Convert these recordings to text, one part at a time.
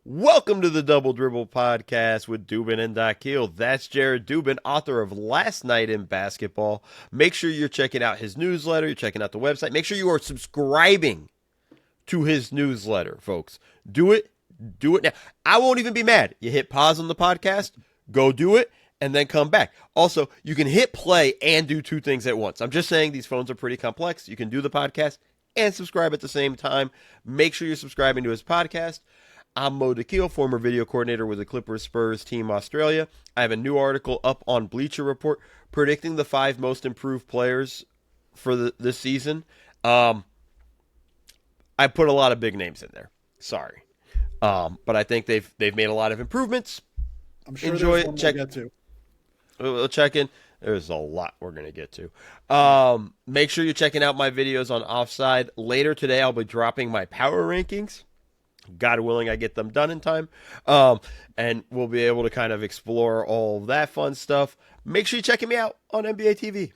Welcome to the Double Dribble Podcast with Dubin and Dakil. That's Jared Dubin, author of Last Night in Basketball. Make sure you're checking out his newsletter. You're checking out the website. Make sure you are subscribing to his newsletter, folks. Do it. Do it now. I won't even be mad. You hit pause on the podcast, go do it, and then come back. Also, you can hit play and do two things at once. I'm just saying these phones are pretty complex. You can do the podcast and subscribe at the same time. Make sure you're subscribing to his podcast. I'm Mo Dakil, former video coordinator with the Clippers Spurs Team Australia. I have a new article up on Bleacher Report predicting the 5 most improved players for this season. I put a lot of big names in there. Sorry. But I think they've made a lot of improvements. I'm sure Enjoy there's it. one Check. we'll get to. We'll check in. There's a lot we're going to get to. Make sure you're checking out my videos on Offside. Later today, I'll be dropping my power rankings. God willing, I get them done in time. And we'll be able to kind of explore all of that fun stuff. Make sure you're checking me out on NBA TV.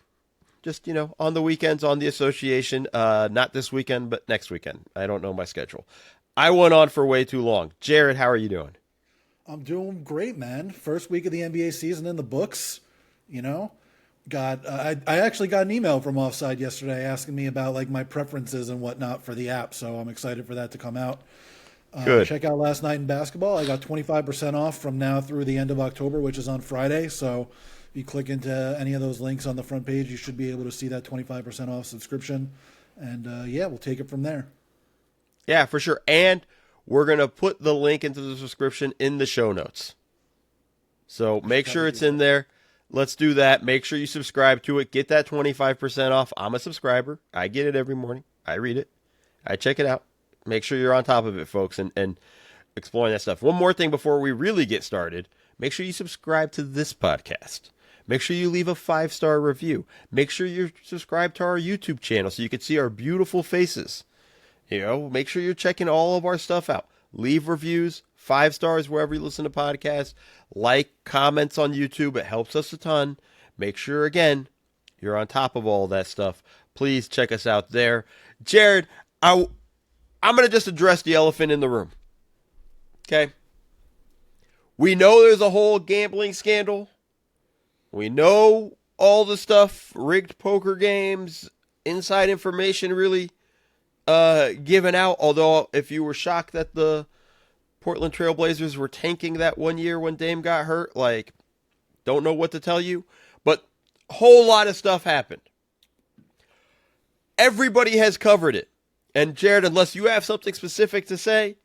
Just, on the weekends on the association. Not this weekend, but next weekend. I don't know my schedule. I went on for way too long. Jared, how are you doing? I'm doing great, man. First week of the NBA season in the books. I actually got an email from Offside yesterday asking me about like my preferences and whatnot for the app, so I'm excited for that to come out. Good. Check out Last Night in Basketball. I got 25% off from now through the end of October, which is on Friday. So if you click into any of those links on the front page, you should be able to see that 25% off subscription. And we'll take it from there. Yeah, for sure. And we're going to put the link into the subscription in the show notes. So make sure it's in there. Let's do that. Make sure you subscribe to it. Get that 25% off. I'm a subscriber. I get it every morning. I read it. I check it out. Make sure you're on top of it, folks, and exploring that stuff. One more thing before we really get started. Make sure you subscribe to this podcast. Make sure you leave a 5-star review. Make sure you're subscribed to our YouTube channel so you can see our beautiful faces. Make sure you're checking all of our stuff out. Leave reviews, 5 stars wherever you listen to podcasts. Like, comments on YouTube. It helps us a ton. Make sure, again, you're on top of all that stuff. Please check us out there. Jared, I'm going to just address the elephant in the room. Okay? We know there's a whole gambling scandal. We know all the stuff, rigged poker games, inside information really given out. Although, if you were shocked that the Portland Trailblazers were tanking that one year when Dame got hurt, don't know what to tell you. But a whole lot of stuff happened. Everybody has covered it. And Jared, unless you have something specific to say,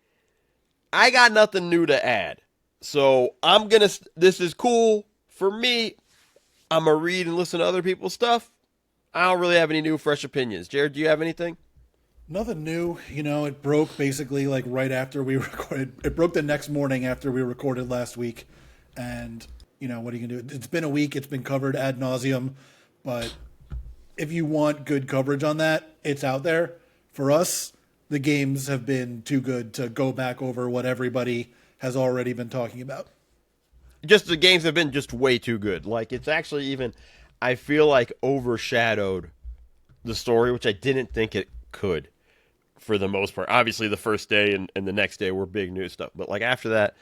I got nothing new to add. So this is cool for me. I'm going to read and listen to other people's stuff. I don't really have any new, fresh opinions. Jared, do you have anything? Nothing new. It broke basically like right after we recorded. It broke the next morning after we recorded last week. And, what are you going to do? It's been a week. It's been covered ad nauseum. But if you want good coverage on that, it's out there. For us, the games have been too good to go back over what everybody has already been talking about. Just the games have been just way too good. It's actually even, I feel like, overshadowed the story, which I didn't think it could for the most part. Obviously, the first day and the next day were big news stuff. But after that,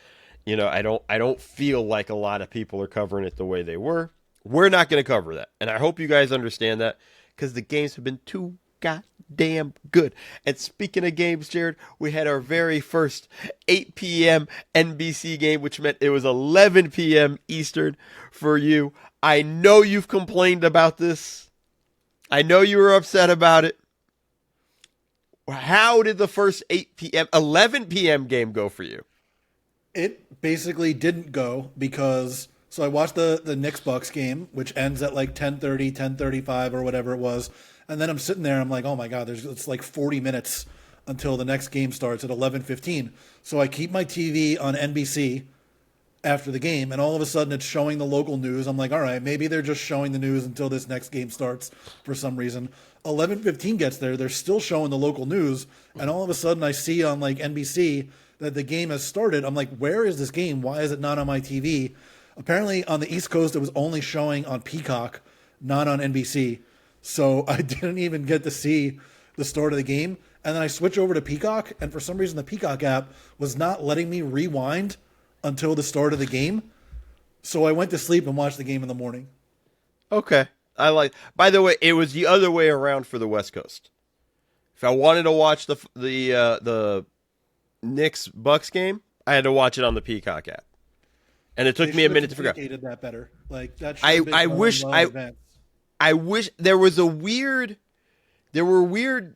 I don't feel like a lot of people are covering it the way they were. We're not going to cover that. And I hope you guys understand that because the games have been too goddamn good. And speaking of games, Jared, we had our very first 8 p.m. NBC game, which meant it was 11 p.m. Eastern for you. I know you've complained about this. I know you were upset about it. How did the first 11 p.m. game go for you? It basically didn't go because I watched the Knicks-Bucks game, which ends at 10:30, 10:35 or whatever it was. And then I'm sitting there, I'm like, oh my God, it's 40 minutes until the next game starts at 11:15. So I keep my TV on NBC after the game, and all of a sudden it's showing the local news. I'm like, all right, maybe they're just showing the news until this next game starts for some reason. 11:15 gets there, they're still showing the local news, and all of a sudden I see on NBC that the game has started. I'm like, where is this game? Why is it not on my TV? Apparently on the East Coast it was only showing on Peacock, not on NBC. So I didn't even get to see the start of the game, and then I switch over to Peacock, and for some reason the Peacock app was not letting me rewind until the start of the game. So I went to sleep and watched the game in the morning. Okay. By the way, it was the other way around for the West Coast. If I wanted to watch the Knicks Bucks game, I had to watch it on the Peacock app. And it took me a minute to figure out. That better. Like that I wish I wish there were weird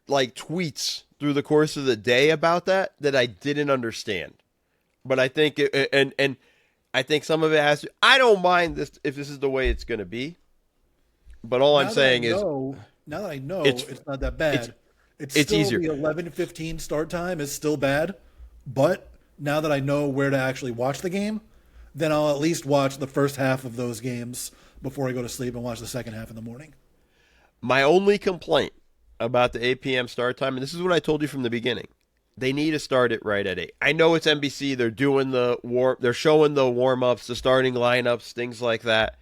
like tweets through the course of the day about that I didn't understand. But I think and I think some of it has to, I don't mind this if this is the way it's going to be. But all I'm saying is now that I know it's not that bad. It's still easier. The 11:15 start time is still bad, but now that I know where to actually watch the game, then I'll at least watch the first half of those games before I go to sleep and watch the second half in the morning. My only complaint about the 8 p.m. start time, and this is what I told you from the beginning, they need to start it right at 8. I know it's NBC. They're doing they're showing the warm-ups, the starting lineups, things like that.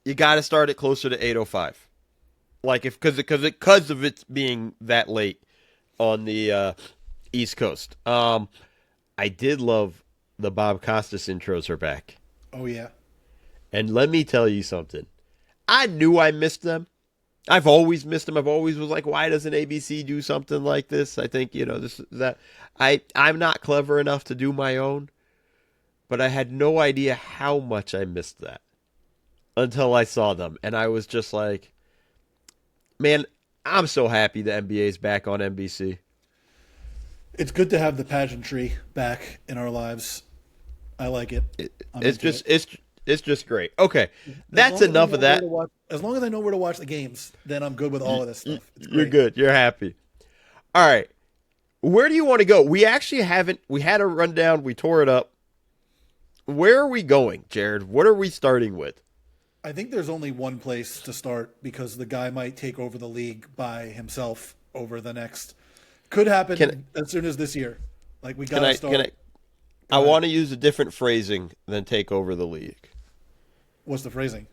You got to start it closer to 8:05. Like because of it being that late on the East Coast. I did love the Bob Costas intros are back. Oh yeah. And let me tell you something. I knew I missed them. I've always missed them. I've always was like, why doesn't ABC do something like this? I think, I'm not clever enough to do my own, but I had no idea how much I missed that until I saw them. And I was just like, man, I'm so happy the NBA's back on NBC. It's good to have the pageantry back in our lives. I like it. It's just great. Okay, that's enough of that. As long as I know where to watch the games, then I'm good with all of this stuff. You're good. You're happy. All right. Where do you want to go? We actually haven't. We had a rundown. We tore it up. Where are we going, Jared? What are we starting with? I think there's only one place to start because the guy might take over the league by himself over the next. Could happen as soon as this year. Like we got to start. I want to use a different phrasing than take over the league. What's the phrasing?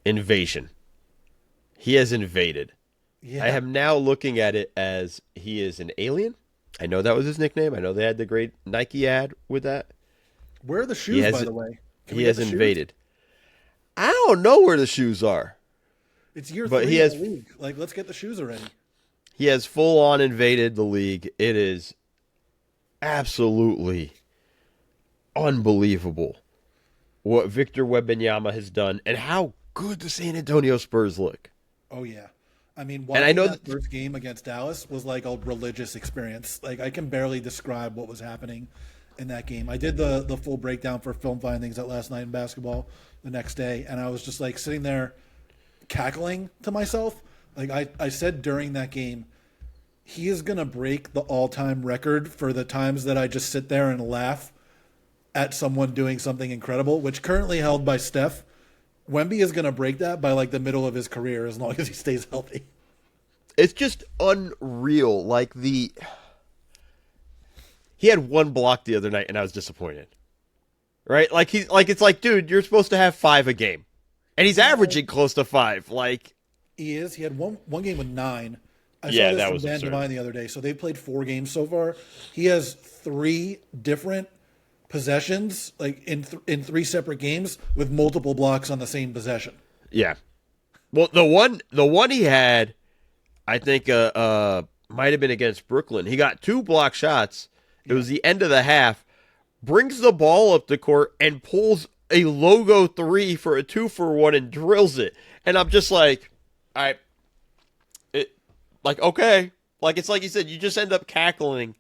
Invasion. He has invaded. Yeah. I am now looking at it as he is an alien. I know that was his nickname. I know they had the great Nike ad with that. Where are the shoes, by the way? He has invaded. I don't know where the shoes are. It's year 3 in the league. Like, let's get the shoes already. He has full on invaded the league. It is absolutely unbelievable what Victor Wembanyama has done and how good the San Antonio Spurs look. Oh, yeah. I mean, watching that first game against Dallas was like a religious experience. Like, I can barely describe what was happening in that game. I did the full breakdown for Film Findings at Last Night in Basketball the next day, and I was just like sitting there cackling to myself. Like I said during that game, he is going to break the all-time record for the times that I just sit there and laugh at someone doing something incredible, which currently held by Steph. Wemby is going to break that by like the middle of his career as long as he stays healthy. It's just unreal. Like he had one block the other night and I was disappointed. Right? Like it's like, dude, you're supposed to have 5 a game. And he's averaging close to 5. Like he is. He had one game with 9. I saw that this was from Dan Devine the other day. So they played 4 games so far. He has 3 different possessions, like in 3 separate games, with multiple blocks on the same possession. Yeah. Well, the one he had, I think, might have been against Brooklyn. He got 2 block shots. It was the end of the half. Brings the ball up the court and pulls a logo 3 for a 2-for-1 and drills it. And I'm just like, okay. Like it's like you said, you just end up cackling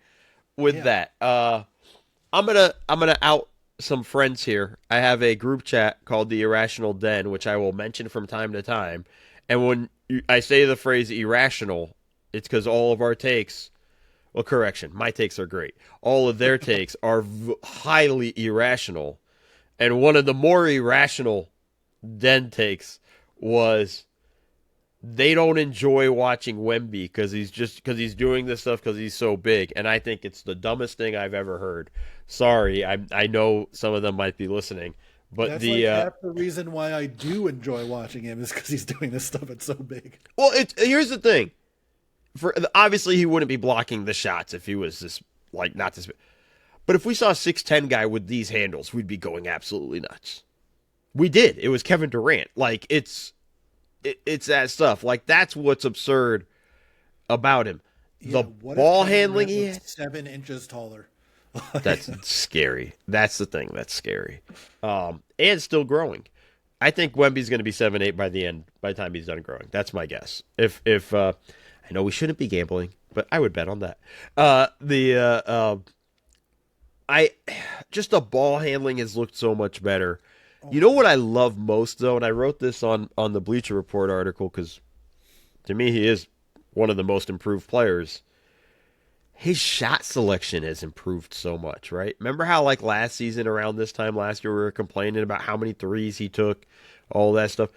with that. I'm gonna out some friends here. I have a group chat called the Irrational Den, which I will mention from time to time. And when I say the phrase irrational, it's because all of our takes. Well, correction, my takes are great. All of their takes are highly irrational. And one of the more irrational Den takes was they don't enjoy watching Wemby because he's doing this stuff because he's so big. And I think it's the dumbest thing I've ever heard. Sorry, I know some of them might be listening. But that's like half the reason why I do enjoy watching him is because he's doing this stuff. It's so big. Well, here's the thing. obviously he wouldn't be blocking the shots if he was this like not this. But if we saw a 6'10" guy with these handles, we'd be going absolutely nuts. We did. It was Kevin Durant. Like it's that stuff. Like that's what's absurd about him. Yeah, The what ball if Kevin handling Durant he was had. 7 inches taller? That's scary. That's the thing that's scary. And still growing. I think Wemby's going to be 7'8" by the time he's done growing. That's my guess. If I know we shouldn't be gambling, but I would bet on that. I just the ball handling has looked so much better. You know what I love most though, and I wrote this on the Bleacher Report article because to me he is one of the most improved players. His shot selection has improved so much, right? Remember how like last season around this time last year we were complaining about how many threes he took, all that stuff.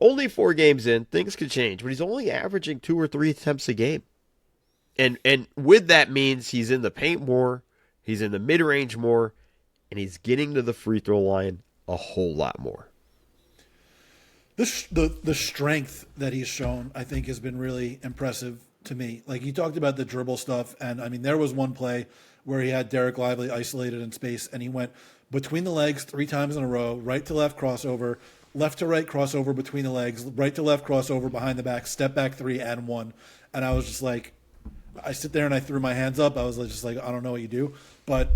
Only 4 games in, things could change, but he's only averaging 2 or 3 attempts a game. And with that means he's in the paint more, he's in the mid-range more, and he's getting to the free throw line a whole lot more. The strength that he's shown, I think, has been really impressive to me. Like you talked about the dribble stuff, and I mean there was one play where he had Derek Lively isolated in space, and he went between the legs 3 times in a row, right to left crossover, left to right crossover between the legs, right to left crossover behind the back, step back 3 and 1. And I was just like, I sit there and I threw my hands up. I was just like, I don't know what you do. But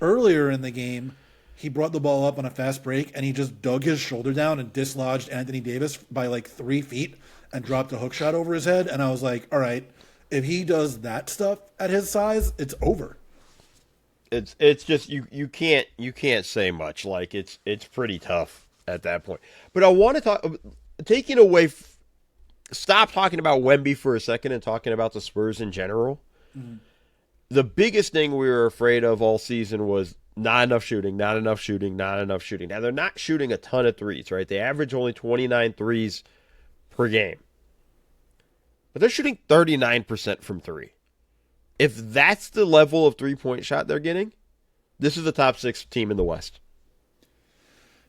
earlier in the game, he brought the ball up on a fast break and he just dug his shoulder down and dislodged Anthony Davis by like 3 feet and dropped a hook shot over his head. And I was like, all right, if he does that stuff at his size, it's over. It's just you can't say much. Like it's pretty tough at that point. But I want to talk taking away. Stop talking about Wemby for a second and talking about the Spurs in general. Mm-hmm. The biggest thing we were afraid of all season was not enough shooting, not enough shooting, not enough shooting. Now, they're not shooting a ton of threes, right? They average only 29 threes per game. But they're shooting 39% from 3. If that's the level of three-point shot they're getting, this is the top 6 team in the West.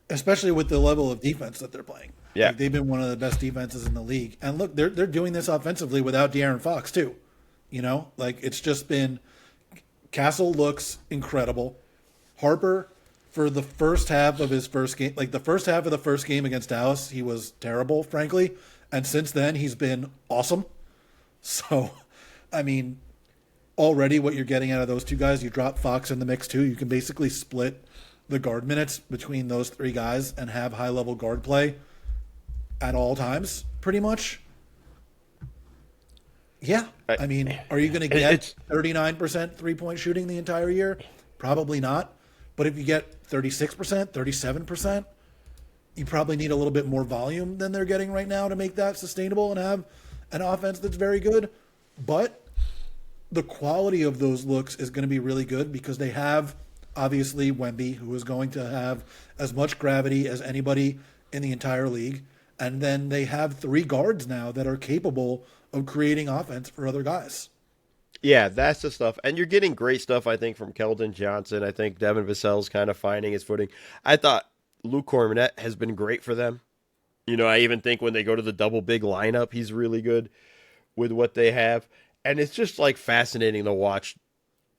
Especially with the level of defense that they're playing. Yeah. Like they've been one of the best defenses in the league. And look, they're doing this offensively without De'Aaron Fox too. You know, like it's just been Castle looks incredible. Harper for the first half of his first game, like the first half of the first game against Dallas, he was terrible, frankly. And since then he's been awesome. So, I mean, already what you're getting out of those 2 guys, you drop Fox in the mix too. You can basically split the guard minutes between those 3 guys and have high level guard play at all times, pretty much. Yeah. I mean, are you going to get 39% 3-point shooting the entire year? Probably not. But if you get 36%, 37%, you probably need a little bit more volume than they're getting right now to make that sustainable and have an offense that's very good. But the quality of those looks is going to be really good because they have, obviously, Wemby, who is going to have as much gravity as anybody in the entire league. And then they have 3 guards now that are capable of creating offense for other guys. Yeah, that's the stuff. And you're getting great stuff, I think, from Keldon Johnson. I think Devin Vassell's kind of finding his footing. I thought Luke Cornette has been great for them. You know, I even think when they go to the double big lineup, he's really good with what they have. And it's just, like, fascinating to watch.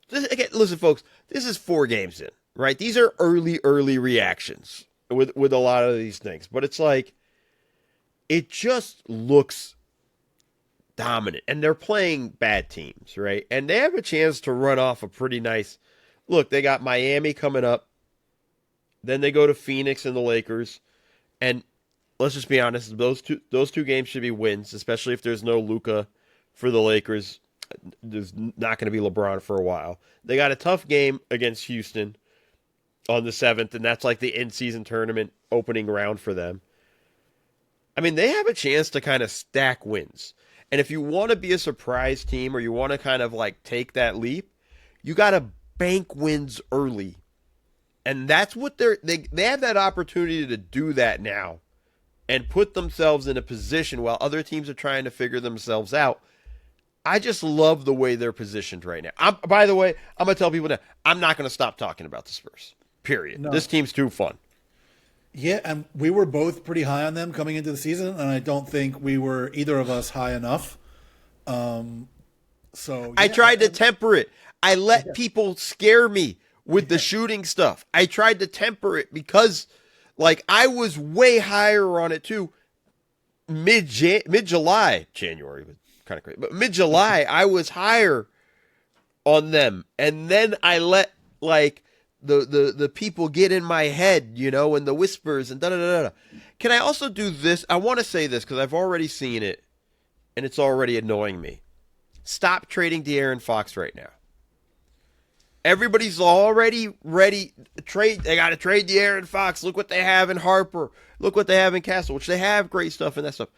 Again, listen, folks, this is 4 games in, right? These are early reactions with a lot of these things. But it's like, it just looks dominant. And they're playing bad teams, right? And they have a chance to run off a pretty nice... Look, they got Miami coming up. Then they go to Phoenix and the Lakers. And let's just be honest, those two games should be wins, especially if there's no Luka for the Lakers. There's not going to be LeBron for a while. They got a tough game against Houston on the 7th, and that's like the in-season tournament opening round for them. I mean, they have a chance to kind of stack wins. And if you want to be a surprise team or you want to kind of like take that leap, you got to bank wins early. And that's what they have that opportunity to do that now and put themselves in a position while other teams are trying to figure themselves out. I just love the way they're positioned right now. By the way, I'm going to tell people that I'm not going to stop talking about the Spurs, period. No. This team's too fun. Yeah, and we were both pretty high on them coming into the season, and I don't think we were either of us high enough. So I yeah, tried to temper it. I let people scare me with the shooting stuff. I tried to temper it because, like, I was way higher on it too. Mid July, January was kind of crazy, but mid July, I was higher on them, and then I let like the people get in my head, and the whispers and da da da da. Can I also do this? I want to say this because I've already seen it, and it's already annoying me. Stop trading De'Aaron Fox right now. Everybody's already ready to trade. They got to trade De'Aaron Fox. Look what they have in Harper. Look what they have in Castle, which they have great stuff and that stuff.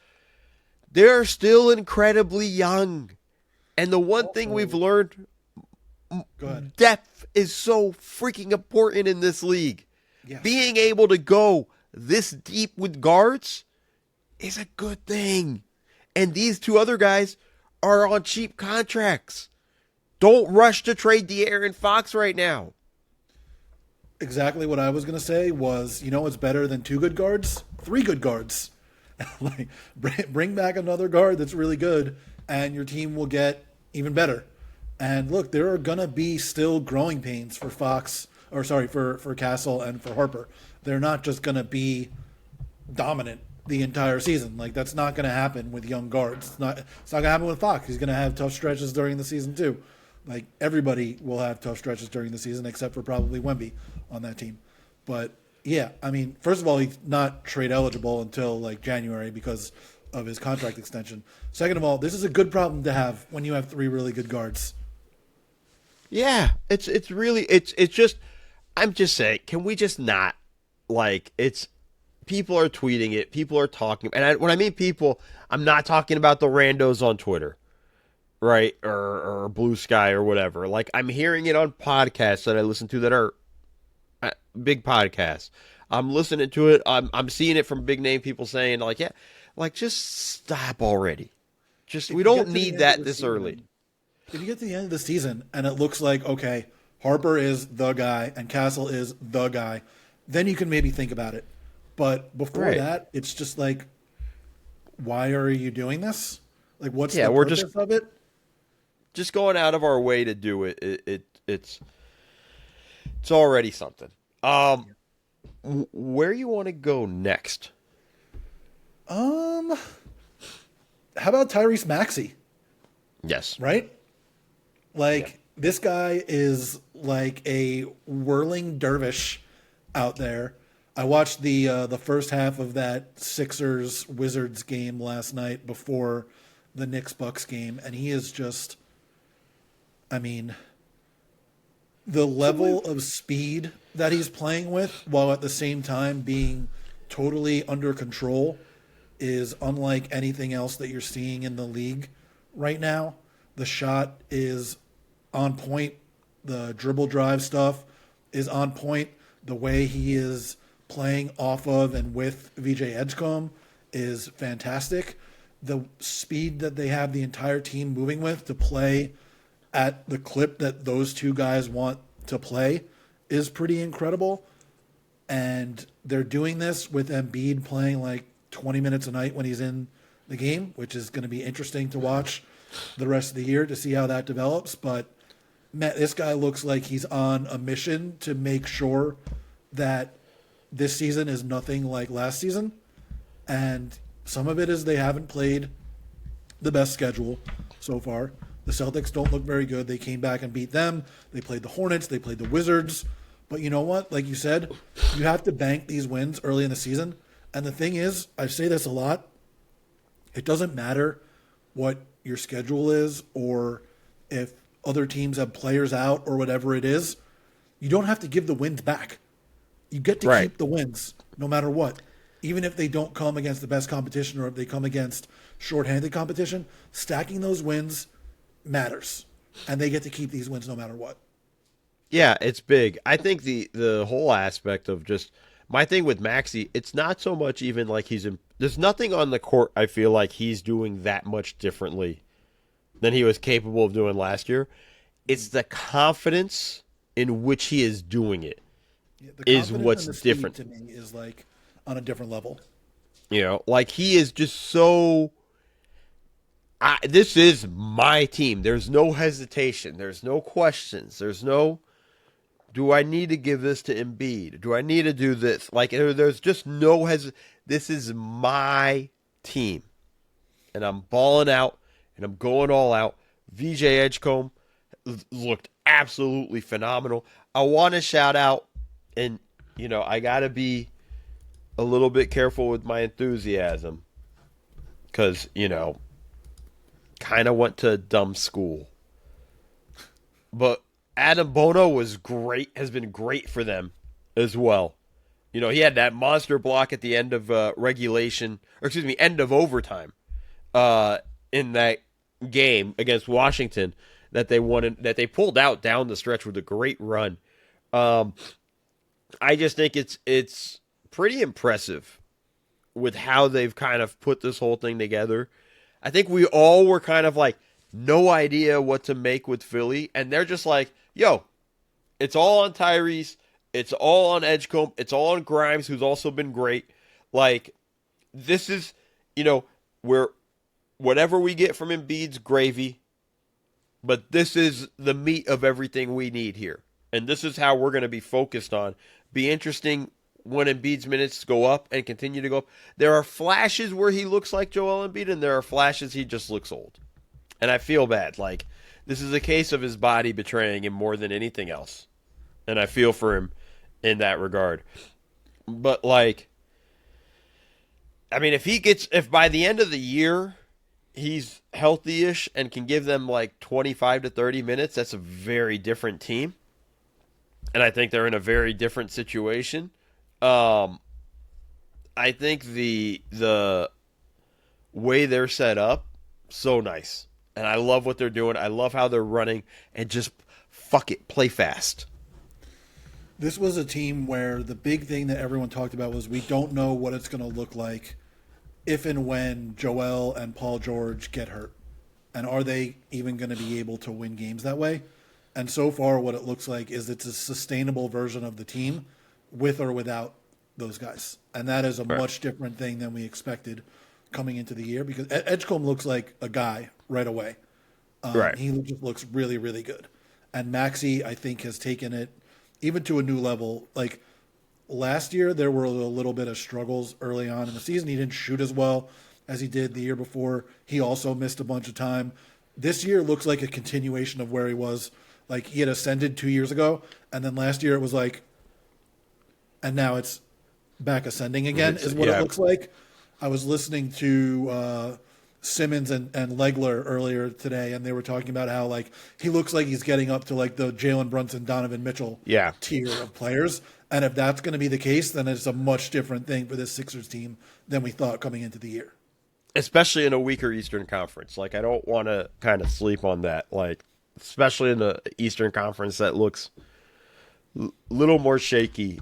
They're still incredibly young. And the one thing we've also, learned, go ahead. depth is so freaking important in this league. Yes. Being able to go this deep with guards is a good thing. And these two other guys are on cheap contracts. Don't rush to trade De'Aaron Fox right now. Exactly what I was going to say was, what's better than two good guards? Three good guards. Like, bring back another guard that's really good, and your team will get even better. And look, there are going to be still growing pains for for Castle and for Harper. They're not just going to be dominant the entire season. Like, that's not going to happen with young guards. It's not going to happen with Fox. He's going to have tough stretches during the season too. Like, everybody will have tough stretches during the season except for probably Wemby on that team. But yeah, I mean, first of all, he's not trade eligible until like January because of his contract extension. Second of all, this is a good problem to have when you have three really good guards. Yeah, it's just I'm just saying, can we just not people are tweeting it, people are talking, and when I mean people, I'm not talking about the randos on Twitter, right, or Blue Sky or whatever. Like, I'm hearing it on podcasts that I listen to that are big podcasts. I'm listening to it. I'm seeing it from big name people saying like, yeah, like, just stop already. Just we don't need that this early. If you get to the end of the season and it looks like, okay, Harper is the guy and Castle is the guy, then you can maybe think about it. But before that, it's just like, why are you doing this? Like, what's the purpose of it? Just going out of our way to do it. It's already something. Where you want to go next? How about Tyrese Maxey? Yes. Right? Like, this guy is like a whirling dervish out there. I watched the first half of that Sixers Wizards game last night before the Knicks Bucks game, and he is just, I mean, the level of speed that he's playing with while at the same time being totally under control is unlike anything else that you're seeing in the league right now. The shot is on point. The dribble drive stuff is on point. The way he is playing off of and with VJ Edgecombe is fantastic. The speed that they have the entire team moving with to play at the clip that those two guys want to play is pretty incredible. And they're doing this with Embiid playing like 20 minutes a night when he's in the game, which is going to be interesting to watch the rest of the year to see how that develops. But this guy looks like he's on a mission to make sure that this season is nothing like last season. And some of it is they haven't played the best schedule so far. The Celtics don't look very good. They came back and beat them. They played the Hornets. They played the Wizards. But you know what? Like you said, you have to bank these wins early in the season. And the thing is, I say this a lot, it doesn't matter what your schedule is or if other teams have players out or whatever it is. You don't have to give the wins back. You get to keep the wins no matter what. Even if they don't come against the best competition or if they come against shorthanded competition, stacking those wins matters. And they get to keep these wins no matter what. Yeah, it's big. I think the whole aspect of just my thing with Maxey, it's not so much even like there's nothing on the court I feel like he's doing that much differently than he was capable of doing last year. It's the confidence in which he is doing it is what's different to me. Is like on a different level. Like he is just so This is my team. There's no hesitation. There's no questions. There's no, do I need to give this to Embiid? Do I need to do this? Like, there's just no This is my team. And I'm balling out, and I'm going all out. VJ Edgecombe looked absolutely phenomenal. I want to shout out, and, I got to be a little bit careful with my enthusiasm because, kind of went to dumb school. But Adam Bono was great, has been great for them as well. He had that monster block at the end of end of overtime in that game against Washington that they won, that they pulled out down the stretch with a great run. I just think it's pretty impressive with how they've kind of put this whole thing together. I think we all were kind of like, no idea what to make with Philly, and they're just like, yo, it's all on Tyrese, it's all on Edgecombe, it's all on Grimes, who's also been great. Like, this is, where whatever we get from Embiid's gravy, but this is the meat of everything we need here. And this is how we're going to be focused on. Be interesting when Embiid's minutes go up and continue to go up. There are flashes where he looks like Joel Embiid, and there are flashes he just looks old. And I feel bad. Like, this is a case of his body betraying him more than anything else. And I feel for him in that regard. But, like, I mean, if by the end of the year he's healthy-ish and can give them like 25 to 30 minutes, that's a very different team. And I think they're in a very different situation. I think the way they're set up, so nice. And I love what they're doing. I love how they're running, and just fuck it, play fast. This was a team where the big thing that everyone talked about was we don't know what it's going to look like if and when Joel and Paul George get hurt. And are they even going to be able to win games that way? And so far what it looks like is it's a sustainable version of the team with or without those guys. And that is a much different thing than we expected coming into the year, because Edgecombe looks like a guy right away. He just looks really, really good. And Maxey, I think, has taken it even to a new level. Like, last year, there were a little bit of struggles early on in the season. He didn't shoot as well as he did the year before. He also missed a bunch of time. This year looks like a continuation of where he was. Like, he had ascended 2 years ago, and then last year it was like, and now it's back ascending again, is what it looks like. I was listening to Simmons and Legler earlier today, and they were talking about how, like, he looks like he's getting up to, like, the Jalen Brunson, Donovan Mitchell tier of players. And if that's going to be the case, then it's a much different thing for this Sixers team than we thought coming into the year. Especially in a weaker Eastern Conference. Like, I don't want to kind of sleep on that. Like, especially in the Eastern Conference, that looks a little more shaky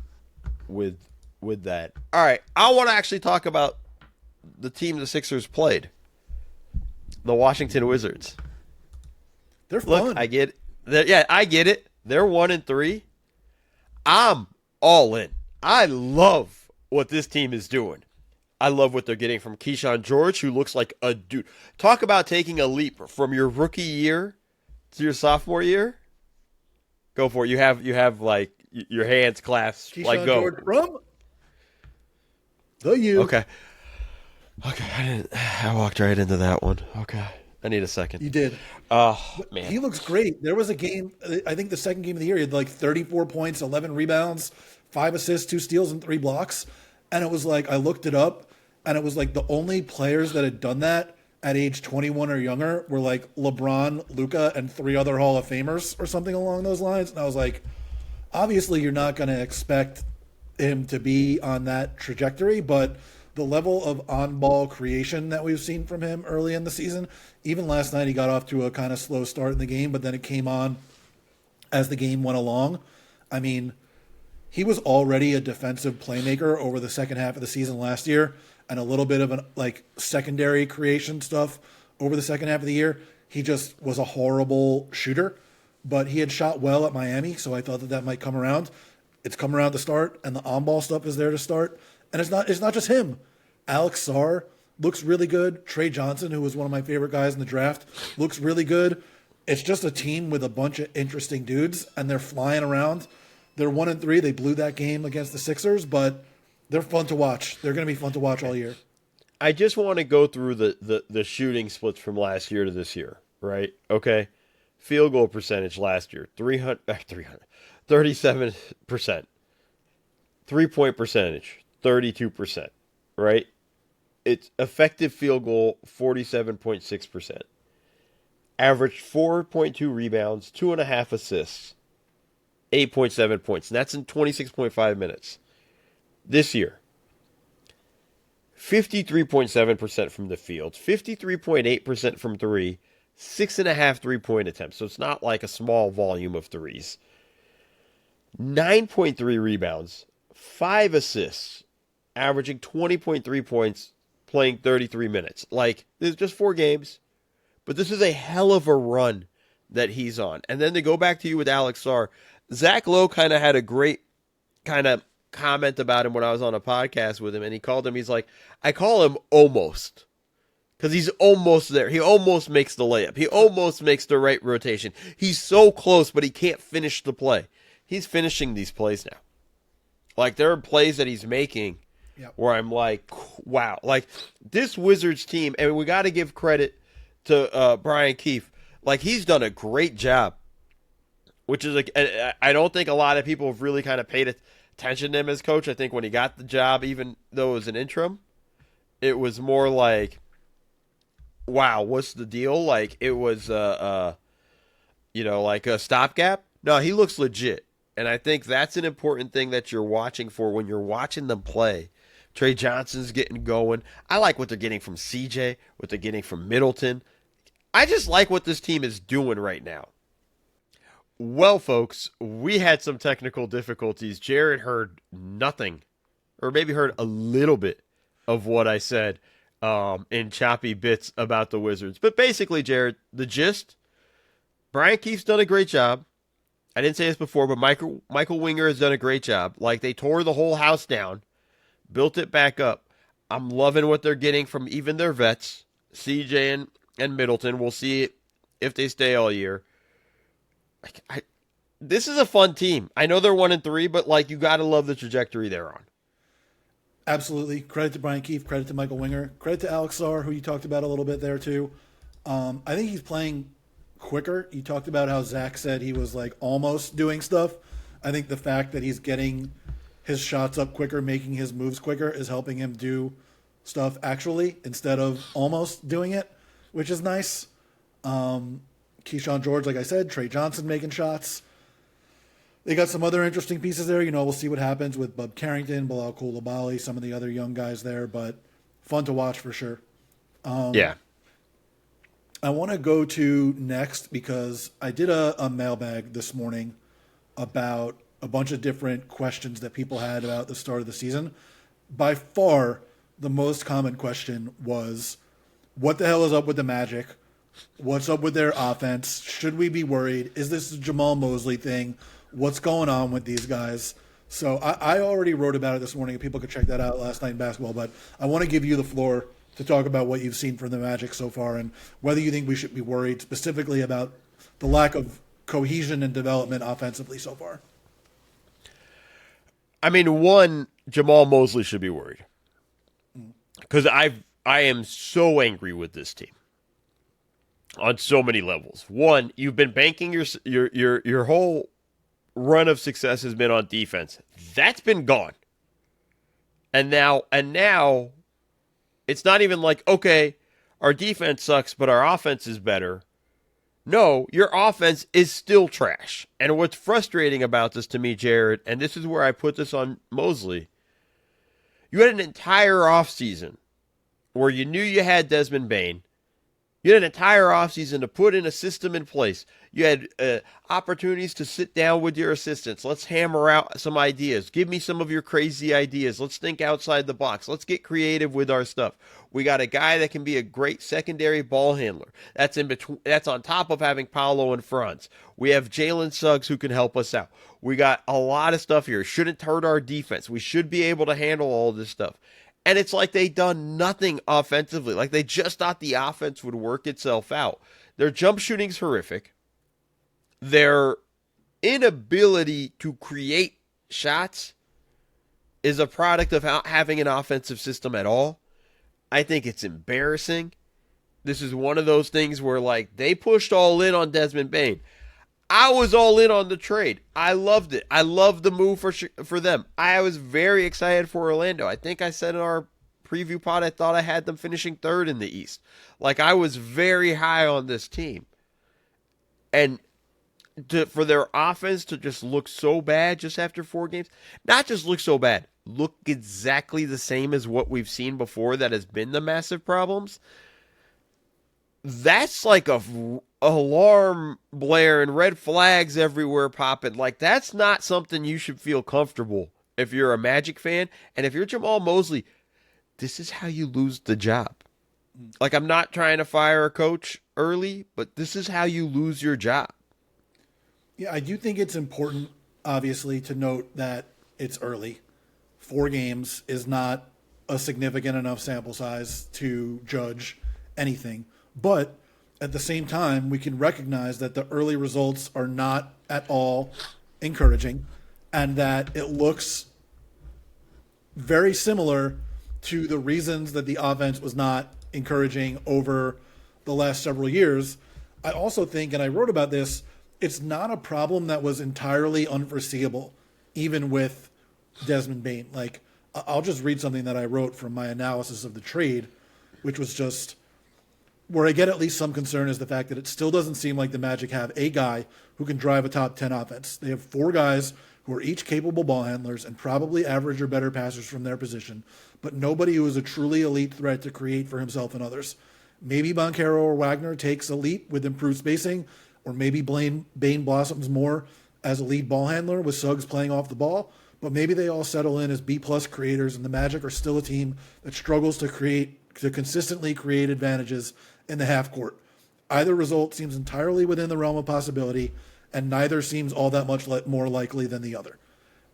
with that. All right, I want to actually talk about the team the Sixers played. The Washington Wizards. They're fun. Look, I get it. Yeah, I get it. They're 1-3. I'm all in. I love what this team is doing. I love what they're getting from Keyshawn George, who looks like a dude. Talk about taking a leap from your rookie year to your sophomore year. Go for it. You have like your hands clasped. Keyshawn like, go. George from the U. Okay. I walked right into that one. Okay. I need a second. You did. Oh, man. He looks great. There was a game, I think the second game of the year, he had like 34 points, 11 rebounds, 5 assists, 2 steals, and 3 blocks. And it was like, I looked it up, and it was like the only players that had done that at age 21 or younger were like LeBron, Luka, and 3 other Hall of Famers or something along those lines. And I was like, obviously you're not going to expect him to be on that trajectory, but the level of on-ball creation that we've seen from him early in the season, even last night he got off to a kind of slow start in the game, but then it came on as the game went along. I mean, he was already a defensive playmaker over the second half of the season last year, and a little bit of an like secondary creation stuff over the second half of the year. He just was a horrible shooter, but he had shot well at Miami, so I thought that might come around. It's come around to start, and the on-ball stuff is there to start. And it's not just him. Alex Sarr looks really good. Trey Johnson, who was one of my favorite guys in the draft, looks really good. It's just a team with a bunch of interesting dudes, and they're flying around. They're 1-3. They blew that game against the Sixers, but they're fun to watch. They're going to be fun to watch all year. I just want to go through the shooting splits from last year to this year, right? Okay. Field goal percentage last year, 37%. 3-point percentage, 32%, right? It's effective field goal, 47.6%. Averaged 4.2 rebounds, 2.5 assists, 8.7 points. And that's in 26.5 minutes. This year, 53.7% from the field, 53.8% from three, 6.5 3-point attempts. So it's not like a small volume of threes. 9.3 rebounds, 5 assists, averaging 20.3 points, playing 33 minutes. Like, there's just 4 games, but this is a hell of a run that he's on. And then to go back to you with Alex Sarr, Zach Lowe kind of had a great kind of comment about him when I was on a podcast with him, and he called him, he's like, I call him almost. Because he's almost there. He almost makes the layup. He almost makes the right rotation. He's so close, but he can't finish the play. He's finishing these plays now. Like, there are plays that he's making where I'm like, wow. Like, this Wizards team, and we got to give credit to Brian Keefe. Like, he's done a great job, which is, like, I don't think a lot of people have really kind of paid attention to him as coach. I think when he got the job, even though it was an interim, it was more like, wow, what's the deal? Like, it was, like a stopgap. No, he looks legit. And I think that's an important thing that you're watching for when you're watching them play. Trey Johnson's getting going. I like what they're getting from CJ, what they're getting from Middleton. I just like what this team is doing right now. Well, folks, we had some technical difficulties. Jared heard nothing, or maybe heard a little bit of what I said in choppy bits about the Wizards. But basically, Jared, the gist, Brian Keefe's done a great job. I didn't say this before, but Michael Winger has done a great job. Like, they tore the whole house down, built it back up. I'm loving what they're getting from even their vets, CJ and Middleton. We'll see if they stay all year. This is a fun team. I know they're 1-3, but like, you got to love the trajectory they're on. Absolutely. Credit to Brian Keefe. Credit to Michael Winger. Credit to Alex Sarr, who you talked about a little bit there too. I think he's playing quicker. You talked about how Zach said he was like almost doing stuff. I think the fact that he's getting his shots up quicker, making his moves quicker, is helping him do stuff actually instead of almost doing it, which is nice. Keyshawn George, like I said, Trey Johnson making shots. They got some other interesting pieces there. We'll see what happens with Bub Carrington, Bilal Coulibaly, some of the other young guys there, but fun to watch for sure. Yeah. I want to go to next because I did a mailbag this morning about a bunch of different questions that people had about the start of the season. By far, the most common question was, what the hell is up with the Magic? What's up with their offense? Should we be worried? Is this a Jamal Mosley thing? What's going on with these guys? So I already wrote about it this morning, and people could check that out last night in basketball, but I want to give you the floor to talk about what you've seen from the Magic so far and whether you think we should be worried specifically about the lack of cohesion and development offensively so far. I mean, one, Jamal Mosley should be worried because I am so angry with this team on so many levels. One, you've been banking your whole run of success has been on defense. That's been gone. And now it's not even like, okay, our defense sucks, but our offense is better. No, your offense is still trash. And what's frustrating about this to me, Jared, and this is where I put this on Mosley, you had an entire offseason where you knew you had Desmond Bane. You had an entire offseason to put in a system in place. You had opportunities to sit down with your assistants. Let's hammer out some ideas. Give me some of your crazy ideas. Let's think outside the box. Let's get creative with our stuff. We got a guy that can be a great secondary ball handler. That's in between. That's on top of having Paolo and Franz. We have Jalen Suggs who can help us out. We got a lot of stuff here. Shouldn't hurt our defense. We should be able to handle all this stuff. And it's like they done nothing offensively. Like they just thought the offense would work itself out. Their jump shooting's horrific. Their inability to create shots is a product of having an offensive system at all. I think it's embarrassing. This is one of those things where, like, they pushed all in on Desmond Bane. I was all in on the trade. I loved it. I loved the move for them. I was very excited for Orlando. I think I said in our preview pod I thought I had them finishing third in the East. Like, I was very high on this team. And for their offense to just look so bad just after 4 games, not just look so bad, look exactly the same as what we've seen before that has been the massive problems, that's like a alarm blare and red flags everywhere popping. Like, that's not something you should feel comfortable if you're a Magic fan. And if you're Jamal Mosley, this is how you lose the job. Like, I'm not trying to fire a coach early, but this is how you lose your job. Yeah, I do think it's important, obviously, to note that it's early. 4 games is not a significant enough sample size to judge anything. But at the same time, we can recognize that the early results are not at all encouraging and that it looks very similar to the reasons that the offense was not encouraging over the last several years. I also think, and I wrote about this, it's not a problem that was entirely unforeseeable, even with Desmond Bane. Like, I'll just read something that I wrote from my analysis of the trade, which was just where I get at least some concern is the fact that it still doesn't seem like the Magic have a guy who can drive a top 10 offense. They have 4 guys who are each capable ball handlers and probably average or better passers from their position, but nobody who is a truly elite threat to create for himself and others. Maybe Banchero or Wagner takes a leap with improved spacing, or maybe Bane blossoms more as a lead ball handler with Suggs playing off the ball, but maybe they all settle in as B-plus creators, and the Magic are still a team that struggles to consistently create advantages in the half court. Either result seems entirely within the realm of possibility, and neither seems all that much more likely than the other.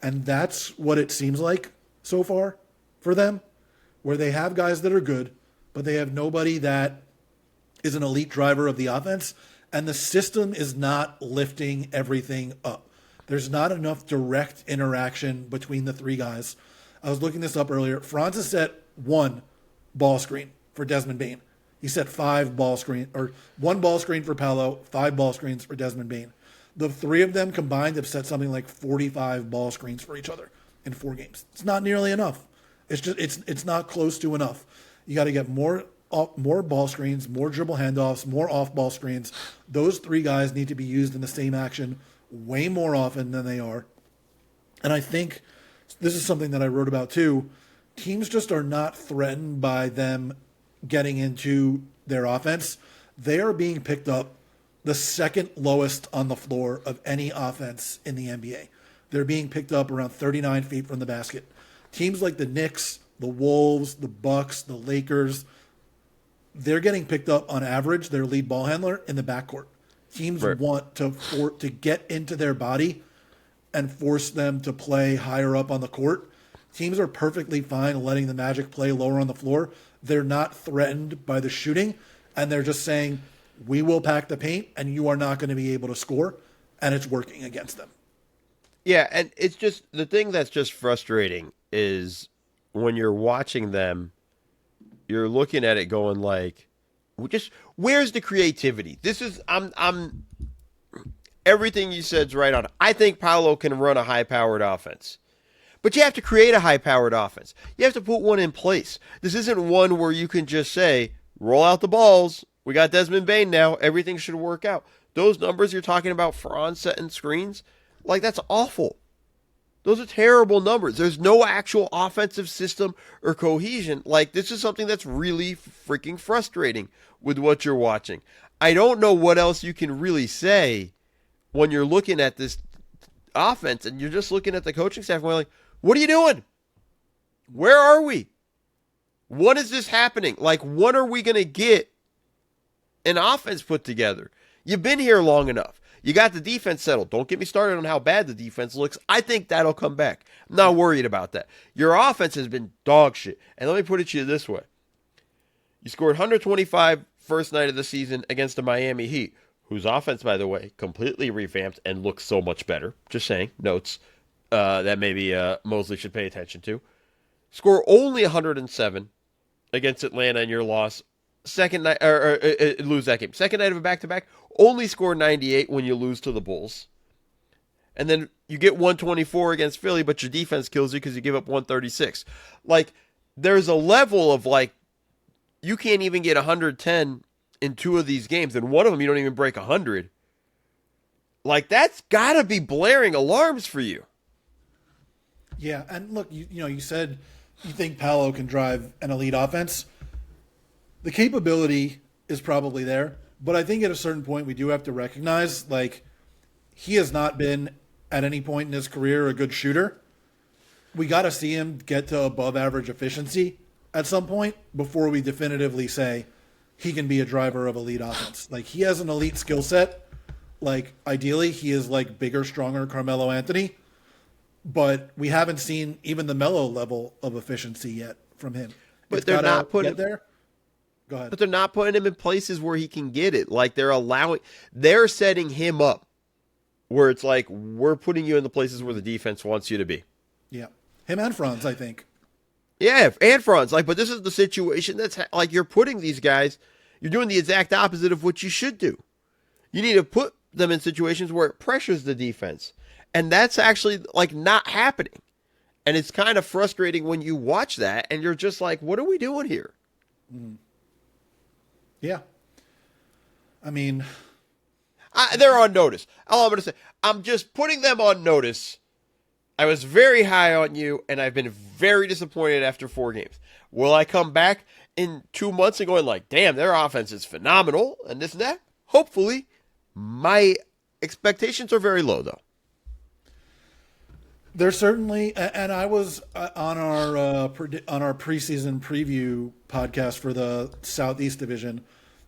And that's what it seems like so far for them, where they have guys that are good, but they have nobody that is an elite driver of the offense, and the system is not lifting everything up. There's not enough direct interaction between the 3 guys. I was looking this up earlier. Franz has set 1 ball screen for Desmond Bane. He set 5 ball screen, or 1 ball screen for Paolo, 5 ball screens for Desmond Bane. The 3 of them combined have set something like 45 ball screens for each other in 4 games. It's not nearly enough. It's not close to enough. You got to get more ball screens, more dribble handoffs, more off ball screens. Those 3 guys need to be used in the same action way more often than they are. And I think this is something that I wrote about too. Teams just are not threatened by them getting into their offense. They are being picked up the second lowest on the floor of any offense in the NBA. They're being picked up around 39 feet from the basket. Teams like the Knicks, the Wolves, the Bucks, the Lakers, they're getting picked up on average, their lead ball handler, in the backcourt. Teams want to get into their body and force them to play higher up on the court. Teams are perfectly fine letting the Magic play lower on the floor. They're not threatened by the shooting, and they're just saying, we will pack the paint, and you are not going to be able to score, and it's working against them. Yeah, and it's just, the thing that's just frustrating is when you're watching them, you're looking at it going like, just where's the creativity? This is, I'm everything you said's right on. I think Paolo can run a high-powered offense. But you have to create a high-powered offense. You have to put one in place. This isn't one where you can just say, roll out the balls. We got Desmond Bane now. Everything should work out. Those numbers you're talking about, Franz setting screens, like, that's awful. Those are terrible numbers. There's no actual offensive system or cohesion. Like, this is something that's really freaking frustrating with what you're watching. I don't know what else you can really say when you're looking at this offense and you're just looking at the coaching staff and going like, what are you doing? Where are we? When is this happening? Like, when are we going to get an offense put together? You've been here long enough. You got the defense settled. Don't get me started on how bad the defense looks. I think that'll come back. I'm not worried about that. Your offense has been dog shit. And let me put it to you this way. You scored 125 first night of the season against the Miami Heat, whose offense, by the way, completely revamped and looks so much better. Just saying, notes that maybe Mosley should pay attention to. Score only 107 against Atlanta in your loss. Second night, or lose that game. Second night of a back-to-back, only score 98 when you lose to the Bulls. And then you get 124 against Philly, but your defense kills you because you give up 136. Like, there's a level of, like, you can't even get 110 in 2 of these games, and one of them you don't even break 100. Like, that's got to be blaring alarms for you. Yeah, and look, you said you think Paolo can drive an elite offense. The capability is probably there, but I think at a certain point we do have to recognize, like, he has not been at any point in his career a good shooter. We got to see him get to above average efficiency at some point before we definitively say he can be a driver of elite offense. Like, he has an elite skill set. Like, ideally, he is like bigger, stronger Carmelo Anthony, but we haven't seen even the Melo level of efficiency yet from him. But they're not putting there. Go ahead. But they're not putting him in places where he can get it. Like, they're setting him up where it's like, we're putting you in the places where the defense wants you to be. Yeah. Him and Franz, I think. Yeah, and Franz. Like, but this is the situation that's like, you're putting these guys, you're doing the exact opposite of what you should do. You need to put them in situations where it pressures the defense. And that's actually, like, not happening. And it's kind of frustrating when you watch that and you're just like, what are we doing here? Mm. Yeah. I mean, they're on notice. All I'm going to say, I'm just putting them on notice. I was very high on you, and I've been very disappointed after 4 games. Will I come back in 2 months and going like, damn, their offense is phenomenal, and this and that? Hopefully. My expectations are very low, though. There's certainly, and I was on our preseason preview podcast for the Southeast Division.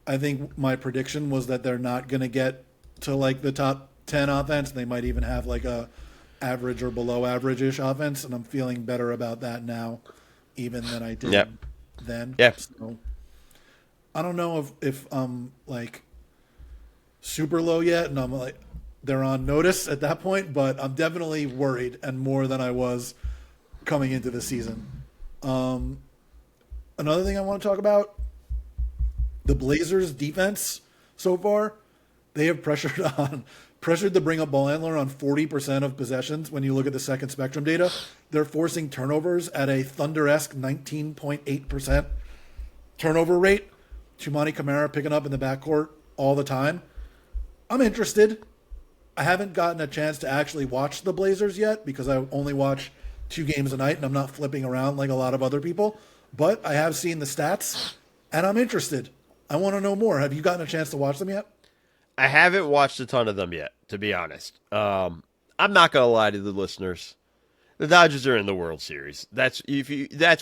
I think my prediction was that they're not going to get to like the top 10 offense. They might even have like a average or below average-ish offense, and I'm feeling better about that now, even than I did then. Yeah. So I don't know if I'm like super low yet, and I'm like, they're on notice at that point, but I'm definitely worried, and more than I was coming into the season. Another thing I want to talk about, the Blazers defense so far, they have pressured to bring up ball handler on 40% of possessions. When you look at the second spectrum data, they're forcing turnovers at a Thunder-esque 19.8% turnover rate. Chumani Kamara picking up in the backcourt all the time. I'm interested. I haven't gotten a chance to actually watch the Blazers yet because I only watch 2 games a night and I'm not flipping around like a lot of other people. But I have seen the stats and I'm interested. I want to know more. Have you gotten a chance to watch them yet? I haven't watched a ton of them yet, to be honest. I'm not going to lie to the listeners. The Dodgers are in the World Series. That's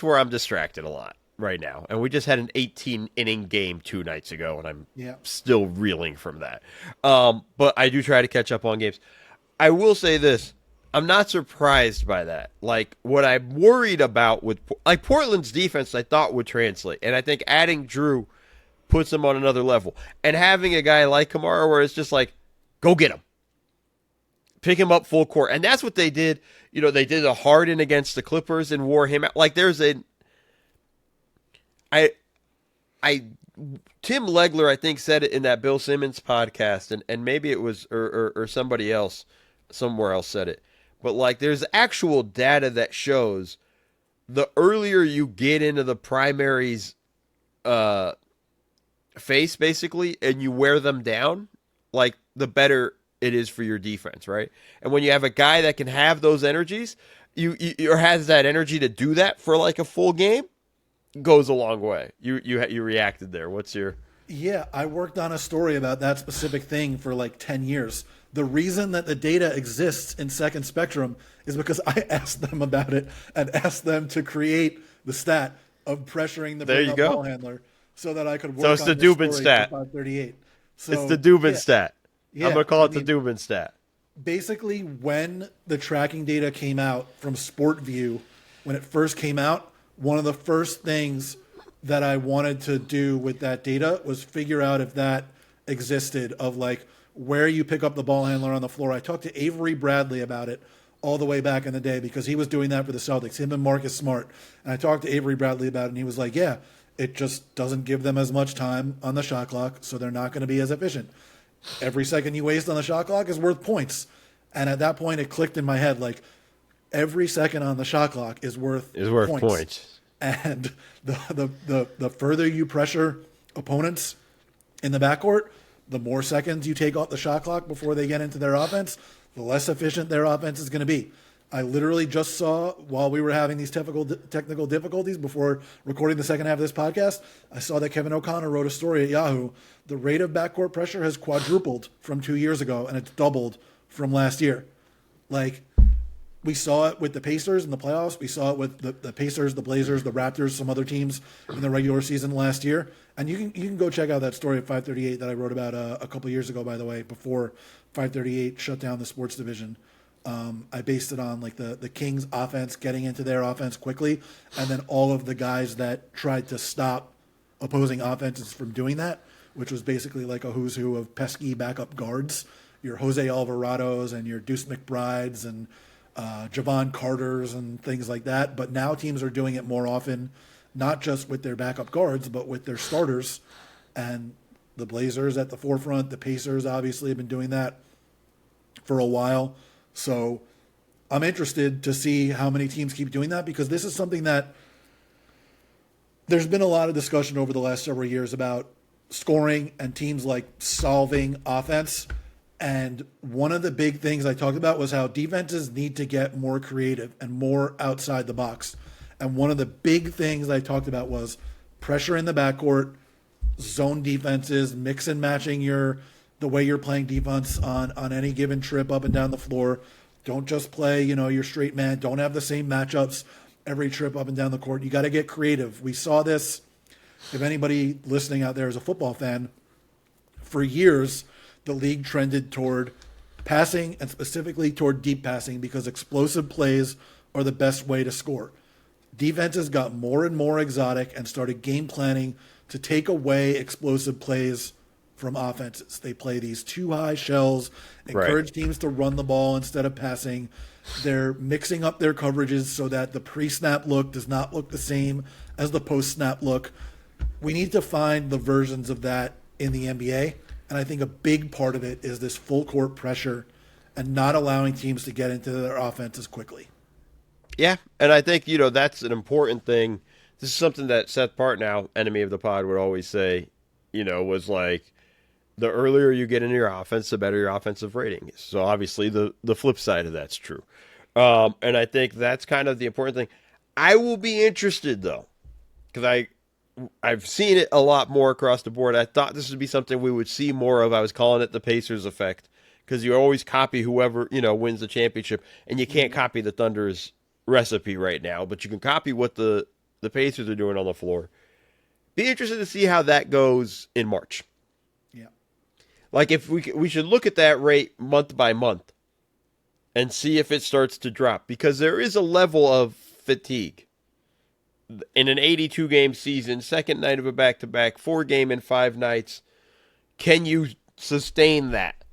where I'm distracted a lot right now. And we just had an 18-inning game 2 nights ago, and I'm still reeling from that. But I do try to catch up on games. I will say this. I'm not surprised by that. Like, what I'm worried about with like Portland's defense, I thought would translate. And I think adding Drew puts them on another level. And having a guy like Kamara where it's just like, go get him. Pick him up full court. And that's what they did. You know, they did a Harden against the Clippers and wore him out. Like, there's Tim Legler, I think, said it in that Bill Simmons podcast, and maybe it was, or somebody else, somewhere else said it. But, like, there's actual data that shows the earlier you get into the primaries face, basically, and you wear them down, like, the better it is for your defense, right? And when you have a guy that can have those energies, you or has that energy to do that for, like, a full game, goes a long way. You reacted there. What's your... Yeah, I worked on a story about that specific thing for like 10 years. The reason that the data exists in Second Spectrum is because I asked them about it and asked them to create the stat of pressuring the bring-up ball handler so that I could work on the Dubin stat. 538. So, it's the Dubin stat. Yeah, I'm going to call it I mean, the Dubin stat. basically when the tracking data came out from SportView, when it first came out, one of the first things that I wanted to do with that data was figure out if that existed, of like where you pick up the ball handler on the floor. I talked to Avery Bradley about it all the way back in the day because he was doing that for the Celtics, him and Marcus Smart. And I talked to Avery Bradley about it, and he was like, yeah, it just doesn't give them as much time on the shot clock, so they're not going to be as efficient. Every second you waste on the shot clock is worth points. And at that point, it clicked in my head, like, every second on the shot clock is worth points. And the further you pressure opponents in the backcourt, the more seconds you take off the shot clock before they get into their offense, the less efficient their offense is going to be. I literally just saw, while we were having these technical difficulties before recording the second half of this podcast, I saw that Kevin O'Connor wrote a story at Yahoo. The rate of backcourt pressure has quadrupled from 2 years ago, and it's doubled from last year. Like, we saw it with the Pacers in the playoffs. We saw it with the Pacers, the Blazers, the Raptors, some other teams in the regular season last year. And you can go check out that story at 538 that I wrote about a couple of years ago, by the way, before 538 shut down the sports division. I based it on like the Kings offense getting into their offense quickly, and then all of the guys that tried to stop opposing offenses from doing that, which was basically like a who's who of pesky backup guards, your Jose Alvarados and your Deuce McBrides and Javon Carters and things like that. But now teams are doing it more often, not just with their backup guards, but with their starters. And the Blazers at the forefront, the Pacers obviously have been doing that for a while. So I'm interested to see how many teams keep doing that, because this is something that there's been a lot of discussion over the last several years about scoring and teams like solving offense. And one of the big things I talked about was how defenses need to get more creative and more outside the box. And one of the big things I talked about was pressure in the backcourt, zone defenses, mix and matching the way you're playing defense on any given trip up and down the floor. Don't just play, your straight man. Don't have the same matchups every trip up and down the court. You got to get creative. We saw this, if anybody listening out there is a football fan, for years the league trended toward passing, and specifically toward deep passing, because explosive plays are the best way to score. Defenses got more and more exotic and started game planning to take away explosive plays from offenses. They play these too high shells, encourage teams to run the ball instead of passing. They're mixing up their coverages so that the pre-snap look does not look the same as the post-snap look. We need to find the versions of that in the NBA, and I think a big part of it is this full court pressure and not allowing teams to get into their offenses quickly. Yeah, and I think, that's an important thing. This is something that Seth Partnow, enemy of the pod, would always say, was like, the earlier you get into your offense, the better your offensive rating is. So obviously the flip side of that's true. And I think that's kind of the important thing. I will be interested, though, because I've seen it a lot more across the board. I thought this would be something we would see more of. I was calling it the Pacers effect, because you always copy whoever, wins the championship, and you can't copy the Thunder's recipe right now, but you can copy what the Pacers are doing on the floor. Be interested to see how that goes in March. Yeah. Like, if we should look at that rate month by month and see if it starts to drop, because there is a level of fatigue in an 82-game season, second night of a back-to-back, 4-game in 5 nights. Can you sustain that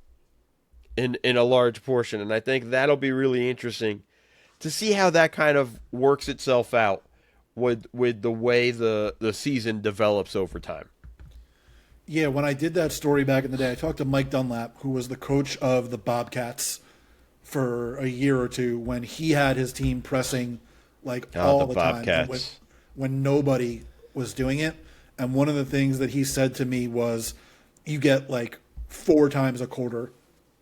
in a large portion? And I think that'll be really interesting to see how that kind of works itself out with the way the season develops over time. Yeah, when I did that story back in the day, I talked to Mike Dunlap, who was the coach of the Bobcats for a year or two when he had his team pressing all the time, when nobody was doing it. And one of the things that he said to me was, you get 4 times a quarter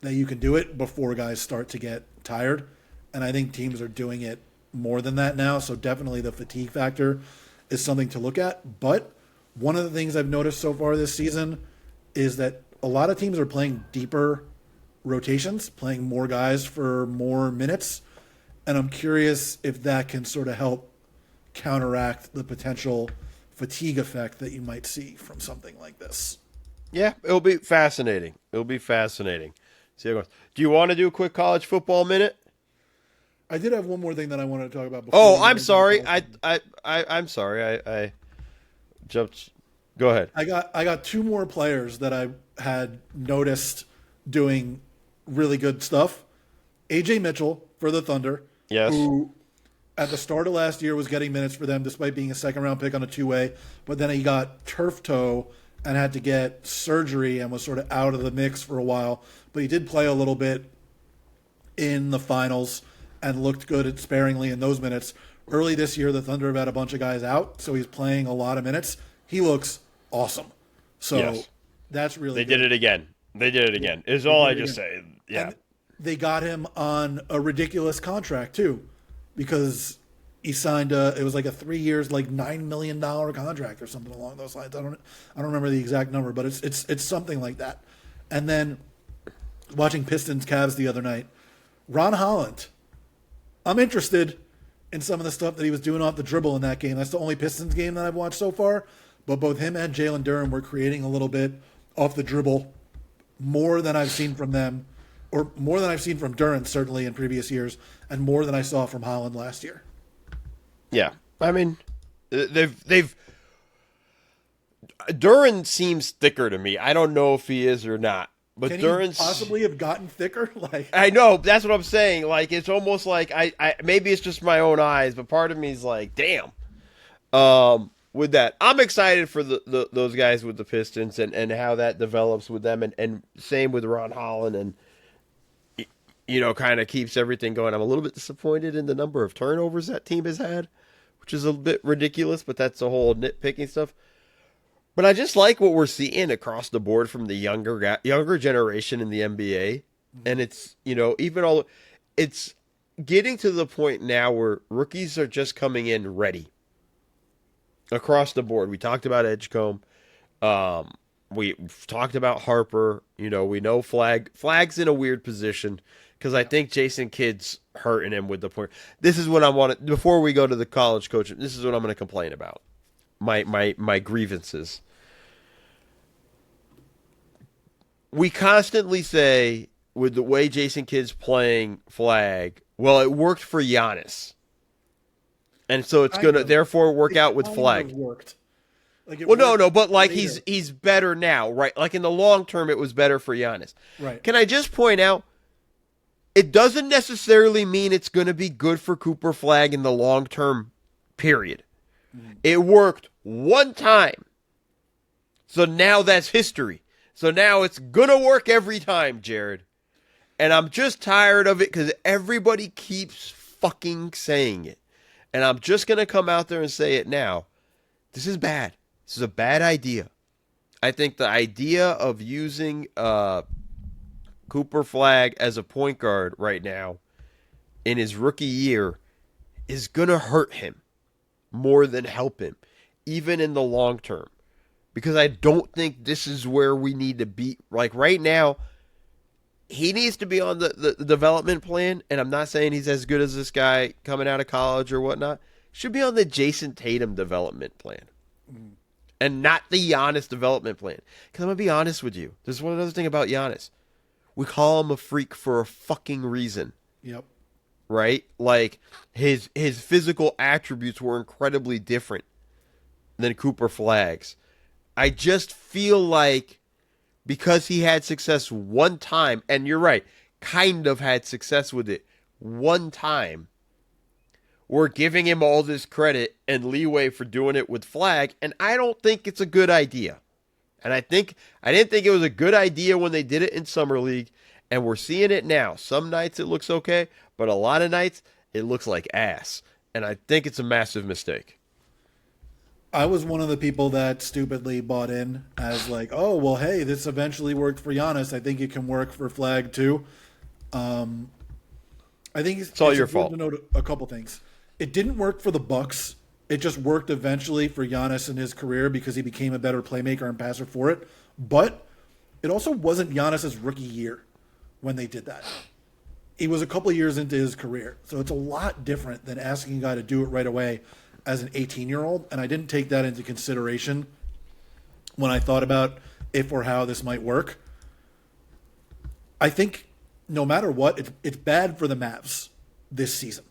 that you can do it before guys start to get tired. And I think teams are doing it more than that now. So definitely the fatigue factor is something to look at. But one of the things I've noticed so far this season is that a lot of teams are playing deeper rotations, playing more guys for more minutes. And I'm curious if that can sort of help counteract the potential fatigue effect that you might see from something like this. Yeah, it'll be fascinating. It'll be fascinating. See how it goes. Do you want to do a quick college football minute? I did have one more thing that I wanted to talk about before. Oh, We I'm get into the sorry. college football. I'm sorry. I jumped. Go ahead. I got two more players that I had noticed doing really good stuff. AJ Mitchell for the Thunder, Yes. who at the start of last year was getting minutes for them despite being a second round pick on a two-way, but then he got turf toe and had to get surgery and was sort of out of the mix for a while. But he did play a little bit in the finals and looked good at sparingly in those minutes. Early this year, the Thunder have had a bunch of guys out, so he's playing a lot of minutes. He looks awesome. So Yes. that's really They good. did it again. They did it again. Is all I just say. Yeah. And they got him on a ridiculous contract too, because he signed it was like a 3 years, like $9 million contract or something along those lines. I don't remember the exact number, but it's something like that. And then watching Pistons Cavs the other night, Ron Holland. I'm interested in some of the stuff that he was doing off the dribble in that game. That's the only Pistons game that I've watched so far. But both him and Jalen Durham were creating a little bit off the dribble more than I've seen from them, or more than I've seen from Durant certainly in previous years, and more than I saw from Holland last year. Yeah. I mean, they've Duran seems thicker to me. I don't know if he is or not. But Can Duran's he possibly have gotten thicker? Like, I know, that's what I'm saying. Like it's almost like I maybe it's just my own eyes, but part of me is like, damn. With that, I'm excited for those guys with the Pistons and how that develops with them, and same with Ron Holland, and kind of keeps everything going. I'm a little bit disappointed in the number of turnovers that team has had, which is a bit ridiculous, but that's the whole nitpicking stuff. But I just like what we're seeing across the board from the younger generation in the NBA, and it's it's getting to the point now where rookies are just coming in ready across the board. We talked about Edgecombe, we've talked about Harper. We know Flag's in a weird position because I think Jason Kidd's hurting him with the point. This is what I want before we go to the college coach. This is what I'm going to complain about. My grievances. We constantly say with the way Jason Kidd's playing Flag, well, it worked for Giannis, and so it's going to therefore work out with Flag. Worked. Like No, but like later. he's better now, right? Like in the long term, it was better for Giannis. Right. Can I just point out, it doesn't necessarily mean it's going to be good for Cooper Flag in the long term, period. It worked one time. So now that's history. So now it's going to work every time, Jared. And I'm just tired of it because everybody keeps fucking saying it. And I'm just going to come out there and say it now. This is bad. This is a bad idea. I think the idea of using Cooper Flag as a point guard right now in his rookie year is going to hurt him more than help him, even in the long term. Because I don't think this is where we need to be. Like right now, he needs to be on the development plan, and I'm not saying he's as good as this guy coming out of college or whatnot. Should be on the Jason Tatum development plan. And not the Giannis development plan. Because I'm going to be honest with you. There's one other thing about Giannis. We call him a freak for a fucking reason. Yep. Right? Like, his physical attributes were incredibly different than Cooper Flag's. I just feel like because he had success one time, and you're right, kind of had success with it one time, we're giving him all this credit and leeway for doing it with Flag, and I don't think it's a good idea. And I didn't think it was a good idea when they did it in Summer League, and we're seeing it now. Some nights it looks okay, but a lot of nights it looks like ass. And I think it's a massive mistake. I was one of the people that stupidly bought in as like, oh, well, hey, this eventually worked for Giannis. I think it can work for Flag too. I think it's all your important fault. to note a couple things. It didn't work for the Bucks. It just worked eventually for Giannis in his career because he became a better playmaker and passer for it. But it also wasn't Giannis's rookie year when they did that. He was a couple of years into his career. So it's a lot different than asking a guy to do it right away as an 18-year-old. And I didn't take that into consideration when I thought about if or how this might work. I think no matter what, it's bad for the Mavs this season.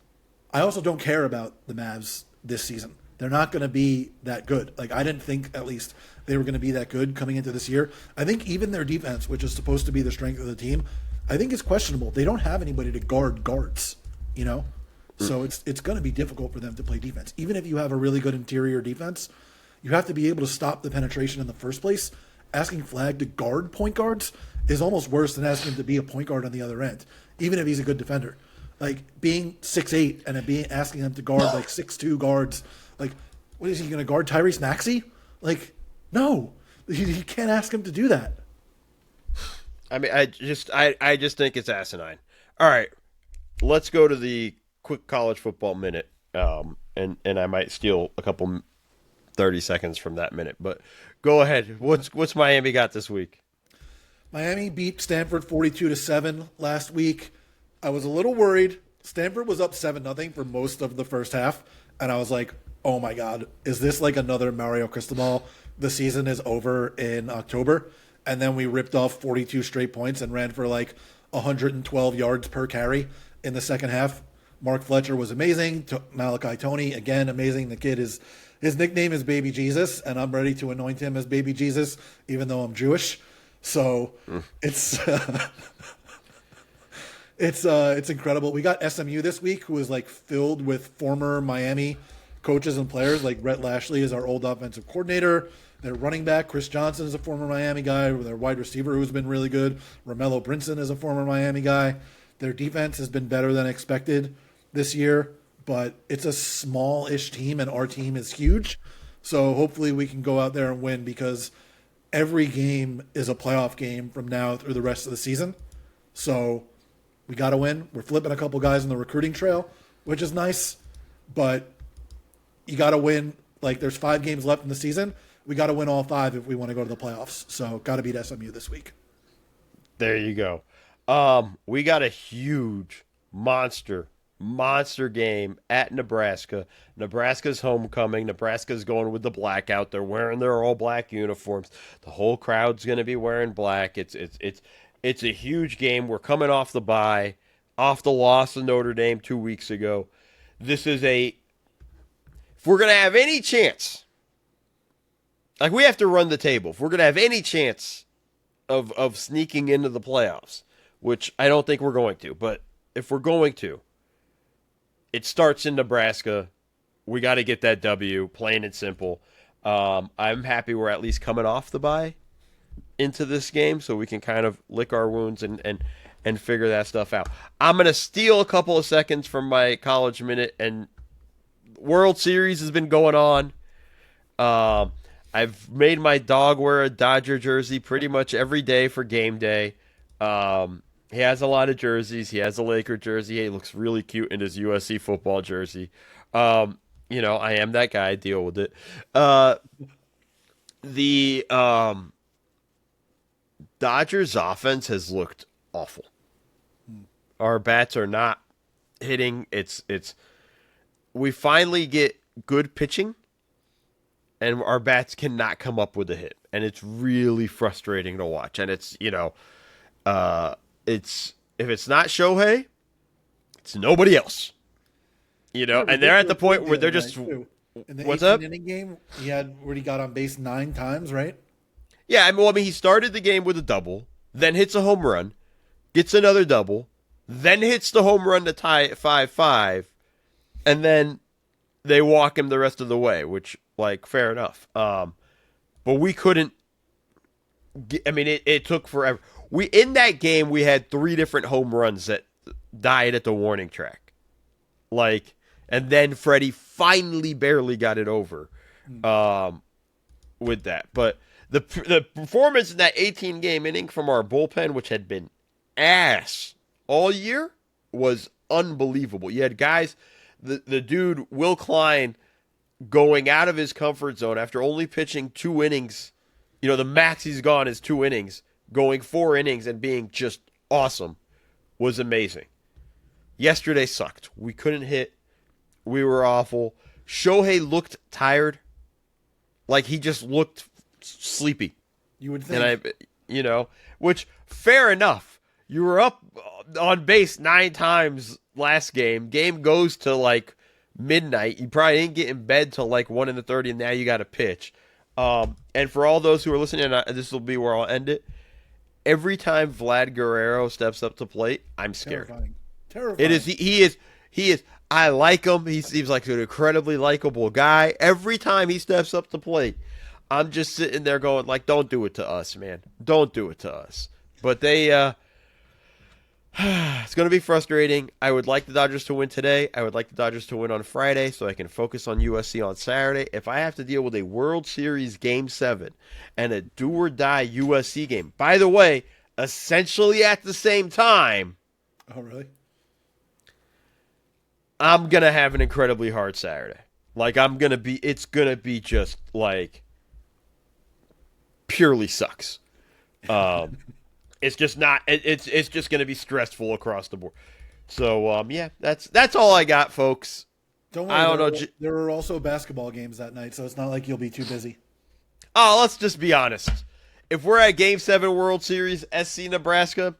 I also don't care about the Mavs this season. They're not going to be that good. Like, I didn't think, at least, they were going to be that good coming into this year. I think even their defense, which is supposed to be the strength of the team, I think is questionable. They don't have anybody to guard guards, you know? So it's going to be difficult for them to play defense. Even if you have a really good interior defense, you have to be able to stop the penetration in the first place. Asking Flag to guard point guards is almost worse than asking him to be a point guard on the other end, even if he's a good defender. Like, being 6'8" and asking him to guard like 6'2" guards, like, what is he going to guard, Tyrese Maxey? Like, no, you can't ask him to do that. I mean, I just think it's asinine. All right, let's go to the quick college football minute, and I might steal a couple 30 seconds from that minute, but go ahead. What's Miami got this week? Miami beat Stanford 42-7 last week. I was a little worried. Stanford was up 7-0 for most of the first half, and I was like, oh my God, is this like another Mario Cristobal? The season is over in October. And then we ripped off 42 straight points and ran for like 112 yards per carry in the second half. Mark Fletcher was amazing. Malachi Toney, again, amazing. The kid his nickname is Baby Jesus, and I'm ready to anoint him as Baby Jesus, even though I'm Jewish. So it's it's incredible. We got SMU this week, who is like filled with former Miami coaches and players. Like Rhett Lashley is our old offensive coordinator. Their running back, Chris Johnson, is a former Miami guy. Their wide receiver, who's been really good, Romello Brinson, is a former Miami guy. Their defense has been better than expected this year, but it's a small-ish team, and our team is huge. So hopefully we can go out there and win, because every game is a playoff game from now through the rest of the season. So we got to win. We're flipping a couple guys on the recruiting trail, which is nice, but you got to win. Like, there's 5 games left in the season. We got to win all 5 if we want to go to the playoffs. So got to beat SMU this week. There you go. We got a huge monster game at Nebraska. Nebraska's homecoming. Nebraska's going with the blackout. They're wearing their all black uniforms. The whole crowd's going to be wearing black. It's a huge game. We're coming off the bye, off the loss to Notre Dame 2 weeks ago. This is if we're going to have any chance, like, we have to run the table. If we're going to have any chance of sneaking into the playoffs, which I don't think we're going to, but if we're going to, it starts in Nebraska. We got to get that W, plain and simple. I'm happy we're at least coming off the bye into this game, so we can kind of lick our wounds and figure that stuff out. I'm going to steal a couple of seconds from my college minute, and World Series has been going on. I've made my dog wear a Dodger jersey pretty much every day for game day. He has a lot of jerseys. He has a Laker jersey. He looks really cute in his USC football jersey. I am that guy. I deal with it. The Dodgers offense has looked awful. Our bats are not hitting. We finally get good pitching, and our bats cannot come up with a hit, and it's really frustrating to watch. And it's if it's not Shohei, it's nobody else. And they're at the point where they're just. In the What's up? inning game, he got on base 9 times, right? Yeah, I mean, he started the game with a double, then hits a home run, gets another double, then hits the home run to tie it 5-5, and then they walk him the rest of the way, which, like, fair enough. But we couldn't. It took forever. In that game, we had 3 different home runs that died at the warning track. And then Freddie finally barely got it over with that. But the performance in that 18-game inning from our bullpen, which had been ass all year, was unbelievable. You had guys, the dude, Will Klein, going out of his comfort zone after only pitching 2 innings. The max he's gone is 2 innings. Going 4 innings and being just awesome was amazing. Yesterday sucked. We couldn't hit. We were awful. Shohei looked tired. Like, he just looked sleepy. You would think. And which fair enough. You were up on base 9 times last game. Game goes to like midnight. You probably didn't get in bed till like 1 in the 30, and now you got to pitch. And for all those who are listening, and this will be where I'll end it. Every time Vlad Guerrero steps up to plate, I'm scared. Terrifying. It is. He is. I like him. He seems like an incredibly likable guy. Every time he steps up to plate, I'm just sitting there going like, "Don't do it to us, man. Don't do it to us." But they, it's going to be frustrating. I would like the Dodgers to win today. I would like the Dodgers to win on Friday so I can focus on USC on Saturday. If I have to deal with a World Series Game 7 and a do-or-die USC game, by the way, essentially at the same time. Oh, really? I'm going to have an incredibly hard Saturday. Like, it's going to be just, like, purely sucks. It's just not, it's just going to be stressful across the board. So, yeah, that's all I got, folks. Don't worry, there are also basketball games that night, so it's not like you'll be too busy. Oh, let's just be honest. If we're at Game 7 World Series, SC Nebraska,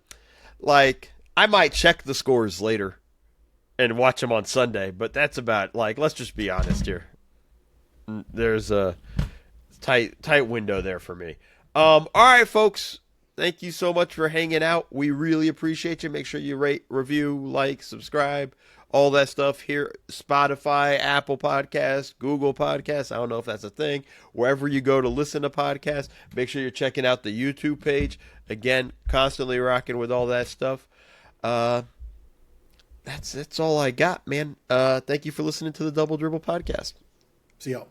like, I might check the scores later and watch them on Sunday, but that's about, like, let's just be honest here. There's a tight window there for me. All right, folks. Thank you so much for hanging out. We really appreciate you. Make sure you rate, review, like, subscribe, all that stuff here. Spotify, Apple Podcasts, Google Podcasts. I don't know if that's a thing. Wherever you go to listen to podcasts, make sure you're checking out the YouTube page. Again, constantly rocking with all that stuff. That's all I got, man. Thank you for listening to the Double Dribble Podcast. See y'all.